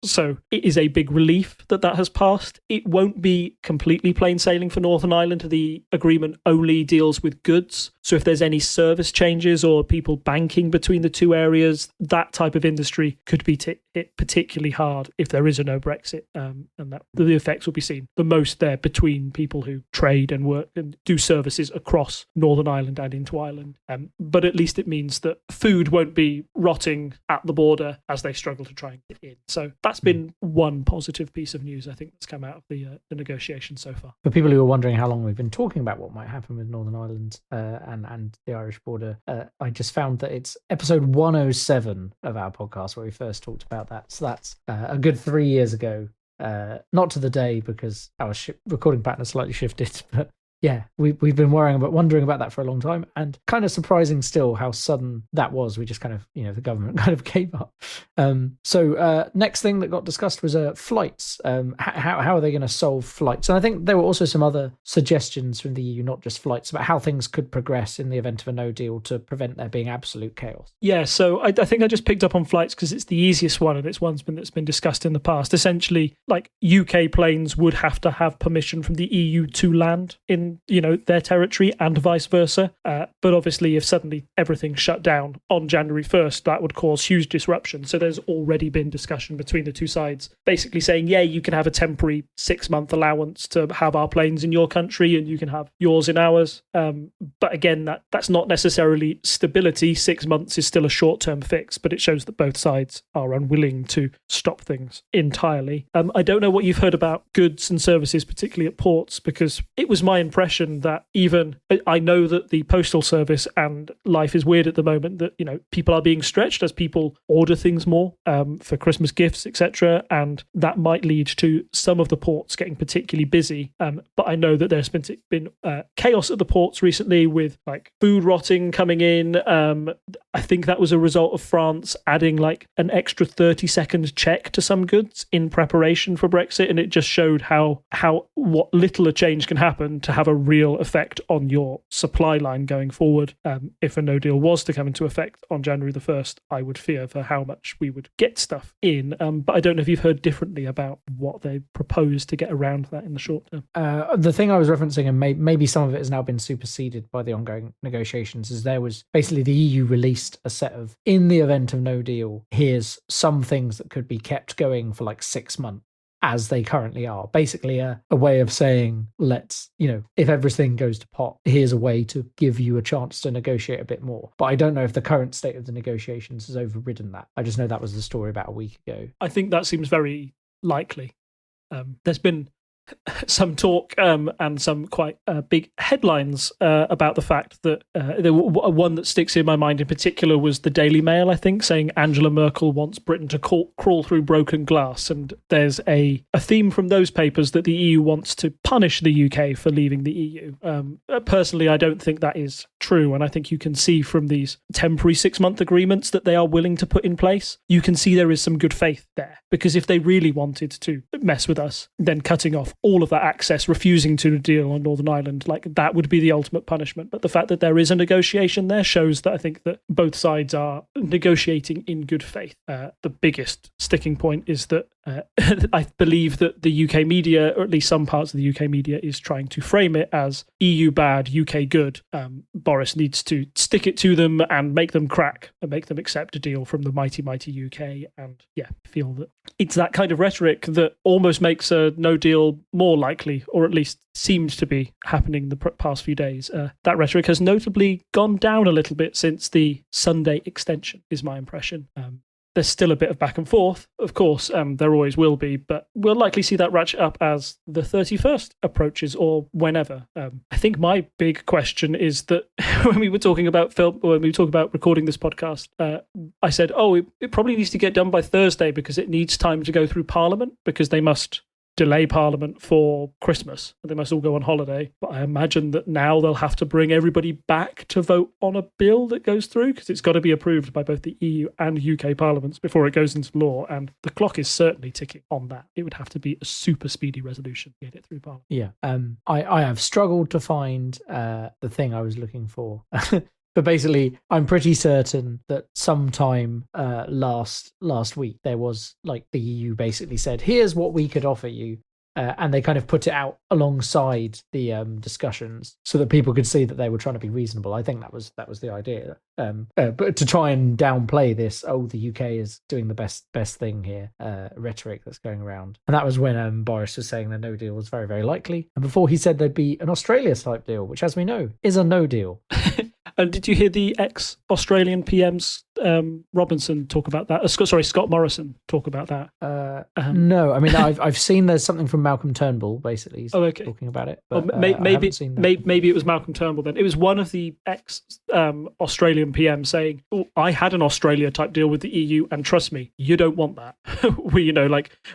So it is a big relief that has passed. It won't be completely plain sailing for Northern Ireland. The agreement only deals with goods. So if there's any service changes or people banking between the two areas, that type of industry could be hit particularly hard if there is a no Brexit, and that the effects will be seen the most there between people who trade and work and do services across Northern Ireland and into Ireland. But at least it means that food won't be rotting at the border as they struggle to try and get in. So that's been one positive piece of news, I think, that's come out of the negotiation so far. For people who are wondering how long we've been talking about what might happen with Northern Ireland and the Irish border, I just found that it's episode 107 of our podcast where we first talked about that. So that's a good 3 years ago. Not to the day, because our recording pattern has slightly shifted, but yeah, we've been wondering about that for a long time, and kind of surprising still how sudden that was. We just kind of, the government kind of gave up. So next thing that got discussed was flights. How are they going to solve flights? And I think there were also some other suggestions from the EU, not just flights, about how things could progress in the event of a no deal to prevent there being absolute chaos. Yeah, so I think I just picked up on flights because it's the easiest one, and it's one that's been discussed in the past. Essentially, like, UK planes would have to have permission from the EU to land in their territory and vice versa. But obviously, if suddenly everything shut down on January 1st, that would cause huge disruption. So there's already been discussion between the two sides, basically saying, you can have a temporary 6-month allowance to have our planes in your country and you can have yours in ours. But again, that's not necessarily stability. 6 months is still a short-term fix, but it shows that both sides are unwilling to stop things entirely. I don't know what you've heard about goods and services, particularly at ports, because it was my impression that I know that the postal service and life is weird at the moment, that people are being stretched as people order things more for Christmas gifts, etc., and that might lead to some of the ports getting particularly busy. But I know that there's been chaos at the ports recently with food rotting coming in. I think that was a result of France adding an extra 30-second check to some goods in preparation for Brexit, and it just showed what little a change can happen to have a a real effect on your supply line going forward. If a no deal was to come into effect on January the 1st, I would fear for how much we would get stuff in. But I don't know if you've heard differently about what they propose to get around that in the short term. The thing I was referencing, and maybe some of it has now been superseded by the ongoing negotiations, is there was basically the EU released a set of, in the event of no deal, here's some things that could be kept going for like 6 months, as they currently are. Basically a way of saying, let's, if everything goes to pot, here's a way to give you a chance to negotiate a bit more. But I don't know if the current state of the negotiations has overridden that. I just know that was the story about a week ago. I think that seems very likely. There's been some talk and some quite big headlines about the fact that one that sticks in my mind in particular was the Daily Mail, I think, saying Angela Merkel wants Britain to crawl through broken glass. And there's a theme from those papers that the EU wants to punish the UK for leaving the EU. Personally, I don't think that is true. And I think you can see from these temporary 6-month agreements that they are willing to put in place, you can see there is some good faith there. Because if they really wanted to mess with us, then cutting off all of that access, refusing to deal on Northern Ireland, like that would be the ultimate punishment. But the fact that there is a negotiation there shows that I think that both sides are negotiating in good faith. The biggest sticking point is that I believe that the UK media, or at least some parts of the UK media, is trying to frame it as EU bad, UK good. Boris needs to stick it to them and make them crack and make them accept a deal from the mighty, mighty UK. And feel that it's that kind of rhetoric that almost makes a no deal more likely, or at least seems to be happening the past few days. That rhetoric has notably gone down a little bit since the Sunday extension, is my impression. There's still a bit of back and forth, of course, there always will be, but we'll likely see that ratchet up as the 31st approaches, or whenever. I think my big question is that when we were talking about recording this podcast, I said, it probably needs to get done by Thursday because it needs time to go through Parliament, because they must delay Parliament for Christmas and they must all go on holiday. But I imagine that now they'll have to bring everybody back to vote on a bill that goes through, because it's got to be approved by both the EU and UK parliaments before it goes into law, and the clock is certainly ticking on that. It would have to be a super speedy resolution to get it through Parliament. Yeah. I have struggled to find the thing I was looking for. But basically, I'm pretty certain that sometime last week, there was, like, the EU basically said, here's what we could offer you. And they kind of put it out alongside the discussions so that people could see that they were trying to be reasonable. I think that was the idea. But to try and downplay this, the UK is doing the best thing here, rhetoric that's going around. And that was when Boris was saying the no deal was very, very likely. And before he said there'd be an Australia-type deal, which, as we know, is a no deal. And did you hear the ex-Australian PM's Robinson talk about that? Scott Morrison talk about that? No, I mean, I've seen there's something from Malcolm Turnbull, basically, talking about it. But, maybe it was Malcolm Turnbull then. It was one of the ex-Australian PMs saying, I had an Australia-type deal with the EU, and trust me, you don't want that.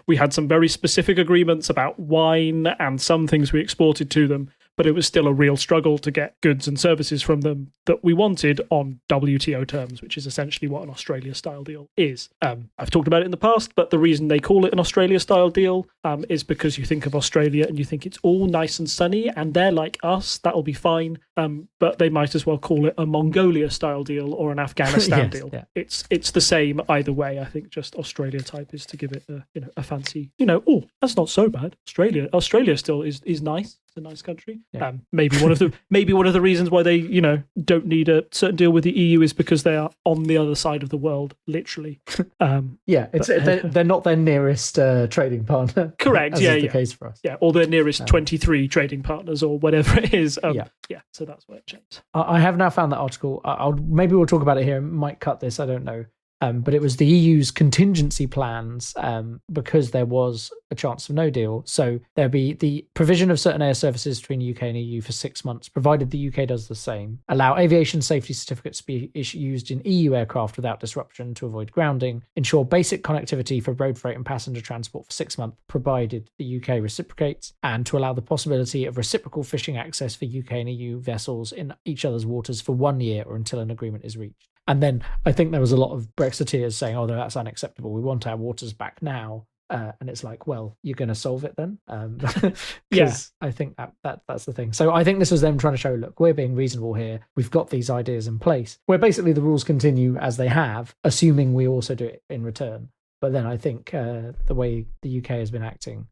We had some very specific agreements about wine and some things we exported to them, but it was still a real struggle to get goods and services from them that we wanted on WTO terms, which is essentially what an Australia-style deal is. I've talked about it in the past, but the reason they call it an Australia-style deal is because you think of Australia and you think it's all nice and sunny and they're like us, that'll be fine. But they might as well call it a Mongolia-style deal or an Afghanistan deal. Yeah. It's the same either way. I think just Australia-type is to give it a fancy, that's not so bad. Australia still is nice. It's a nice country. Yeah. Maybe one of the reasons why they don't need a certain deal with the EU is because they are on the other side of the world, literally. They're not their nearest trading partner. Correct. As is the case for us. Yeah, or their nearest 23 trading partners or whatever it is. So that's where it changed. I have now found that article. Maybe we'll talk about it here. Might cut this. I don't know. But it was the EU's contingency plans because there was a chance of no deal. So there'd be the provision of certain air services between UK and EU for 6 months, provided the UK does the same. Allow aviation safety certificates to be used in EU aircraft without disruption to avoid grounding. Ensure basic connectivity for road freight and passenger transport for 6 months, provided the UK reciprocates. And to allow the possibility of reciprocal fishing access for UK and EU vessels in each other's waters for 1 year or until an agreement is reached. And then I think there was a lot of Brexiteers saying, no, that's unacceptable. We want our waters back now. and it's like, well, you're going to solve it then, Yeah. I think that's the thing. So I think this was them trying to show, look, we're being reasonable here. We've got these ideas in place where basically the rules continue as they have, assuming we also do it in return. But then I think the way the UK has been acting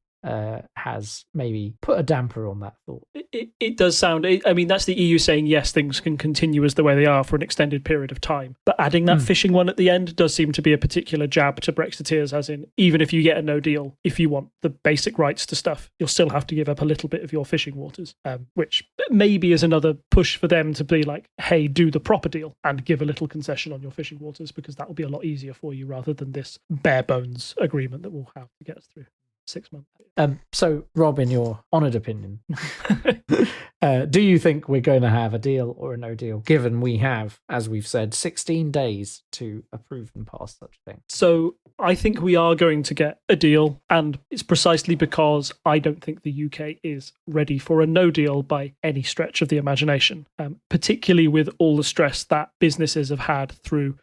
has maybe put a damper on that thought. It does sound, I mean, that's the EU saying, yes, things can continue as the way they are for an extended period of time. But adding that fishing one at the end does seem to be a particular jab to Brexiteers, as in, even if you get a no deal, if you want the basic rights to stuff, you'll still have to give up a little bit of your fishing waters, which maybe is another push for them to be like, hey, do the proper deal and give a little concession on your fishing waters, because that will be a lot easier for you rather than this bare bones agreement that we'll have to get us through 6 months. So, Rob, in your honoured opinion, do you think we're going to have a deal or a no deal, given we have, as we've said, 16 days to approve and pass such a thing? So I think we are going to get a deal, and it's precisely because I don't think the UK is ready for a no deal by any stretch of the imagination, particularly with all the stress that businesses have had through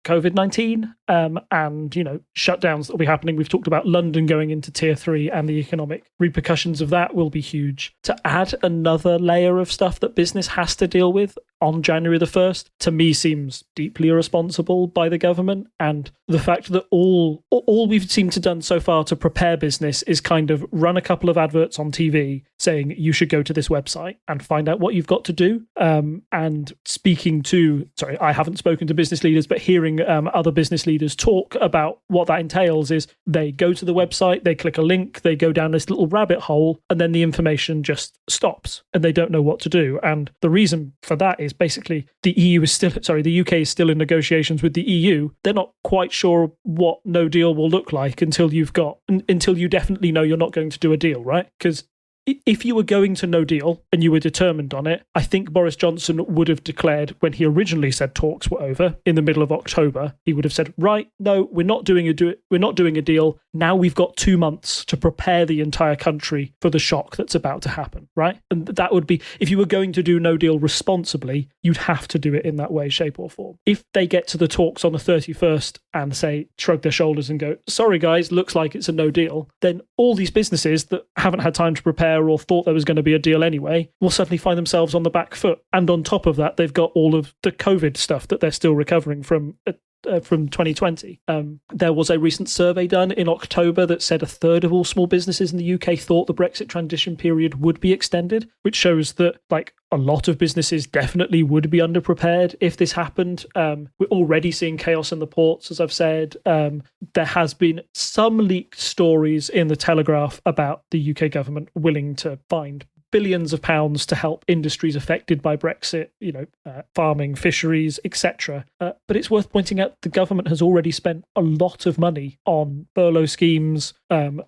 COVID-19 and, you know, shutdowns that will be happening. We've talked about London going into tier 3, and the economic repercussions of that will be huge. To add another layer of stuff that business has to deal with on January the 1st, to me seems deeply irresponsible by the government. And the fact that all we've seemed to done so far to prepare business is kind of run a couple of adverts on TV saying you should go to this website and find out what you've got to do. And speaking to, I haven't spoken to business leaders, but hearing other business leaders talk about what that entails is they go to the website, they click a link, they go down this little rabbit hole, and then the information just stops and they don't know what to do. And the reason for that is basically the UK is still in negotiations with the EU. They're not quite sure what no deal will look like until you definitely know you're not going to do a deal, right? Because if you were going to no deal and you were determined on it, I think Boris Johnson would have declared, when he originally said talks were over in the middle of October, he would have said, right, no, we're not doing a deal. Now we've got 2 months to prepare the entire country for the shock that's about to happen, right? And that would be, if you were going to do no deal responsibly, you'd have to do it in that way, shape or form. If they get to the talks on the 31st and say, shrug their shoulders and go, sorry guys, looks like it's a no deal, then all these businesses that haven't had time to prepare or thought there was going to be a deal anyway will suddenly find themselves on the back foot. And on top of that, they've got all of the COVID stuff that they're still recovering from 2020. There was a recent survey done in October that said a third of all small businesses in the UK thought the Brexit transition period would be extended, which shows that a lot of businesses definitely would be underprepared if this happened. We're already seeing chaos in the ports, as I've said. There has been some leaked stories in the Telegraph about the UK government willing to find billions of pounds to help industries affected by Brexit, farming, fisheries, etc. But it's worth pointing out the government has already spent a lot of money on furlough schemes,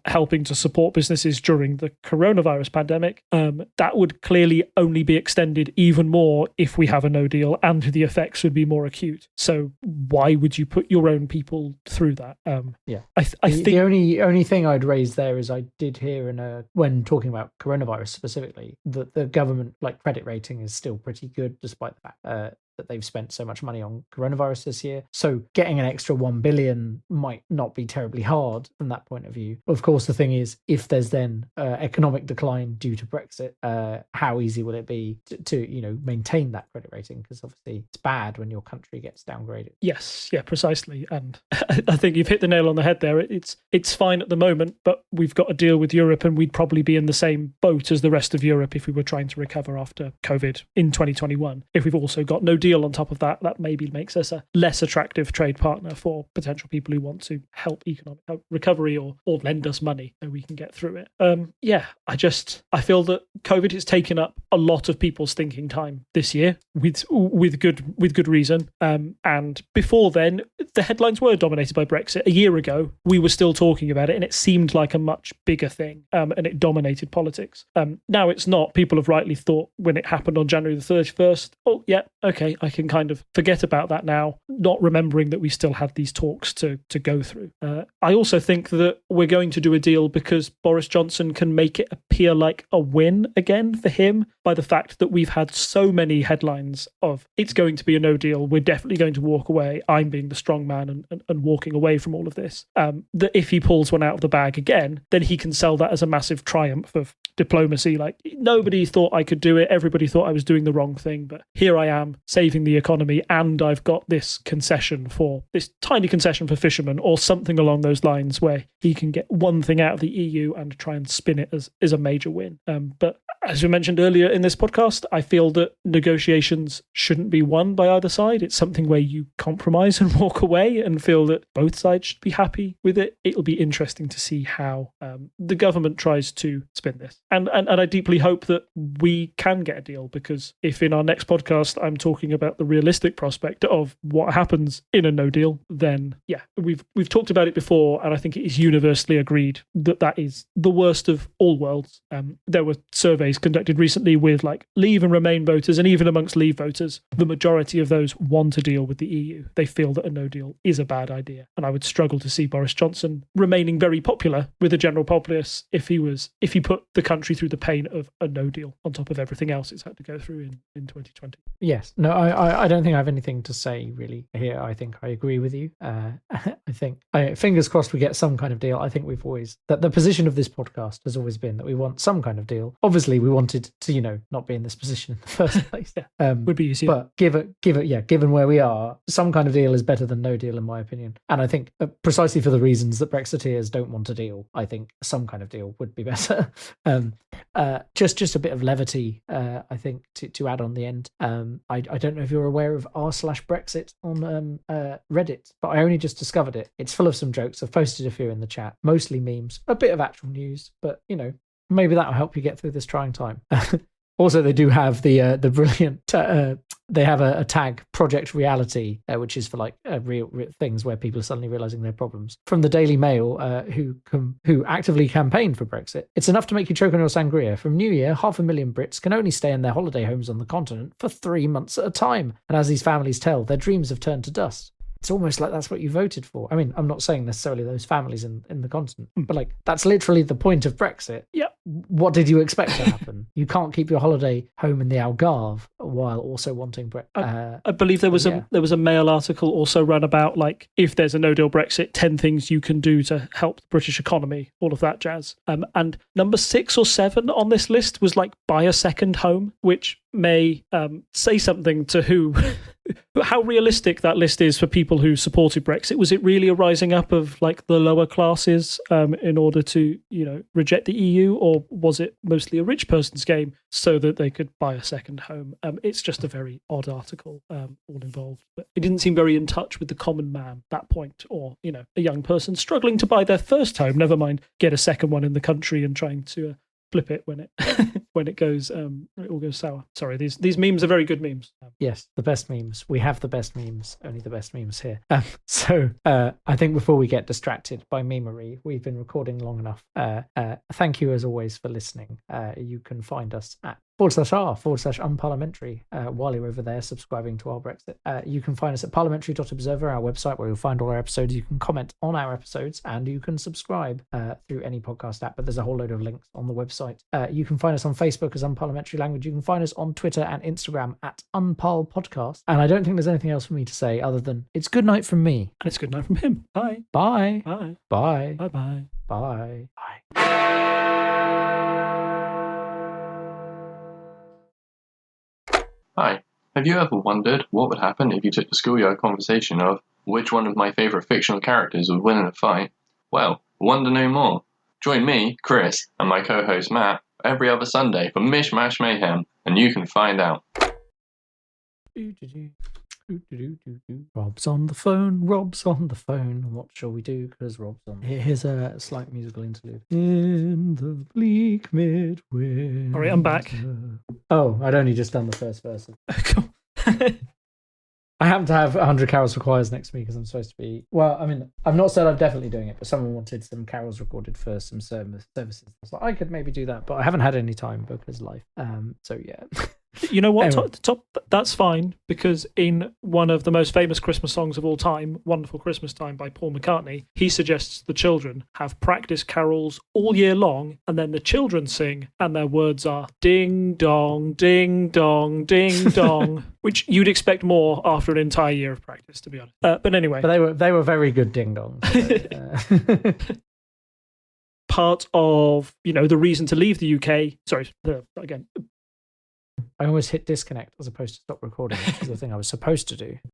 helping to support businesses during the coronavirus pandemic. That would clearly only be extended even more if we have a no deal, and the effects would be more acute. So why would you put your own people through that? I think the only thing I'd raise there is I did hear when talking about coronavirus specifically, that the government credit rating is still pretty good despite the fact that they've spent so much money on coronavirus this year. So getting an extra 1 billion might not be terribly hard from that point of view. Of course, the thing is, if there's then economic decline due to Brexit, how easy will it be to maintain that credit rating? Because obviously it's bad when your country gets downgraded. Yes, yeah, precisely. And I think you've hit the nail on the head there. It's fine at the moment, but we've got to deal with Europe, and we'd probably be in the same boat as the rest of Europe if we were trying to recover after COVID in 2021. If we've also got no deal on top of that, that maybe makes us a less attractive trade partner for potential people who want to help economic recovery or lend us money so we can get through it. I feel that COVID has taken up a lot of people's thinking time this year with good reason. And before then, the headlines were dominated by Brexit. A year ago, we were still talking about it, and it seemed like a much bigger thing, and it dominated politics. Now it's not. People have rightly thought when it happened on January the 31st, oh yeah, okay, I can kind of forget about that now, not remembering that we still had these talks to go through. I also think that we're going to do a deal because Boris Johnson can make it appear like a win again for him by the fact that we've had so many headlines of it's going to be a no deal, we're definitely going to walk away, I'm being the strong man and walking away from all of this, that if he pulls one out of the bag again, then he can sell that as a massive triumph of diplomacy. Like, nobody thought I could do it, everybody thought I was doing the wrong thing, but here I am saving the economy, and I've got this tiny concession for fishermen, or something along those lines, where he can get one thing out of the EU and try and spin it as a major win. But as we mentioned earlier in this podcast, I feel that negotiations shouldn't be won by either side. It's something where you compromise and walk away and feel that both sides should be happy with it. It'll be interesting to see how the government tries to spin this. And I deeply hope that we can get a deal, because if in our next podcast I'm talking about the realistic prospect of what happens in a no deal, then yeah, we've talked about it before, and I think it is universally agreed that that is the worst of all worlds. There were surveys conducted recently with like Leave and Remain voters, and even amongst Leave voters, the majority of those want to deal with the EU. They feel that a no deal is a bad idea, and I would struggle to see Boris Johnson remaining very popular with the general populace if he put the country through the pain of a no deal on top of everything else it's had to go through in 2020. Yes, no, I don't think I have anything to say really here. I think I agree with you. I think fingers crossed we get some kind of deal. I think that the position of this podcast has always been that we want some kind of deal. Obviously, we wanted to, not be in this position in the first place. Would be easier. But given where we are, some kind of deal is better than no deal, in my opinion. And I think precisely for the reasons that Brexiteers don't want a deal, I think some kind of deal would be better. Just a bit of levity, I think, to add on the end. I don't know if you're aware of r/Brexit on Reddit, but I only just discovered it. It's full of some jokes. I've posted a few in the chat, mostly memes, a bit of actual news, but maybe that'll help you get through this trying time. Also, they do have the brilliant. They have a tag, Project Reality, which is for like real things where people are suddenly realizing their problems. From the Daily Mail, who actively campaigned for Brexit. It's enough to make you choke on your sangria. From New Year, 500,000 Brits can only stay in their holiday homes on the continent for 3 months at a time. And as these families tell, their dreams have turned to dust. It's almost like that's what you voted for. I mean, I'm not saying necessarily those families in the continent, but like that's literally the point of Brexit. Yeah. What did you expect to happen? You can't keep your holiday home in the Algarve while also wanting Brexit. I believe there was a Mail article also run about like if there's a no deal Brexit, 10 things you can do to help the British economy, all of that jazz. And number 6 or 7 on this list was like buy a second home, which may say something to who. How realistic that list is for people who supported Brexit. Was it really a rising up of like the lower classes in order to, reject the EU, or was it mostly a rich person's game so that they could buy a second home? It's just a very odd article, all involved. But it didn't seem very in touch with the common man at that point, or, a young person struggling to buy their first home, never mind get a second one in the country and trying to flip it when it goes it all goes sour. Sorry, these memes are very good memes. Yes, the best memes. We have the best memes. Only the best memes here. So I think before we get distracted by memery, we've been recording long enough. Thank you as always for listening. You can find us at /r/unparliamentary while you're over there subscribing to our Brexit. You can find us at parliamentary.observer, our website, where you'll find all our episodes. You can comment on our episodes, and you can subscribe through any podcast app, but there's a whole load of links on the website. You can find us on Facebook as Unparliamentary Language. You can find us on Twitter and Instagram at Unparl Podcast. And I don't think there's anything else for me to say other than it's good night from me. And it's good night from him. Bye. Bye. Bye. Bye. Bye. Bye. Bye. Bye. Hi, have you ever wondered what would happen if you took the schoolyard conversation of which one of my favourite fictional characters would win in a fight? Well, wonder no more. Join me, Chris, and my co-host Matt every other Sunday for Mish Mash Mayhem, and you can find out. Rob's on the phone, Rob's on the phone. What shall we do? Because Rob's on. Here's a slight musical interlude. In the bleak midwinter. Alright, I'm back. Oh, I'd only just done the first verse. Cool. I happen to have 100 carols for choirs next week because I'm supposed to be. Well, I mean, I've not said I'm definitely doing it, but someone wanted some carols recorded for some services. I was like, I could maybe do that, but I haven't had any time because life. So yeah. You know what? Anyway. That's fine, because in one of the most famous Christmas songs of all time, Wonderful Christmas Time by Paul McCartney, he suggests the children have practice carols all year long, and then the children sing, and their words are ding dong, ding dong, ding dong, which you'd expect more after an entire year of practice, to be honest. But anyway. But they were very good ding dongs. So, part of, the reason to leave the UK. Sorry, again. I almost hit disconnect as opposed to stop recording, which is the thing I was supposed to do.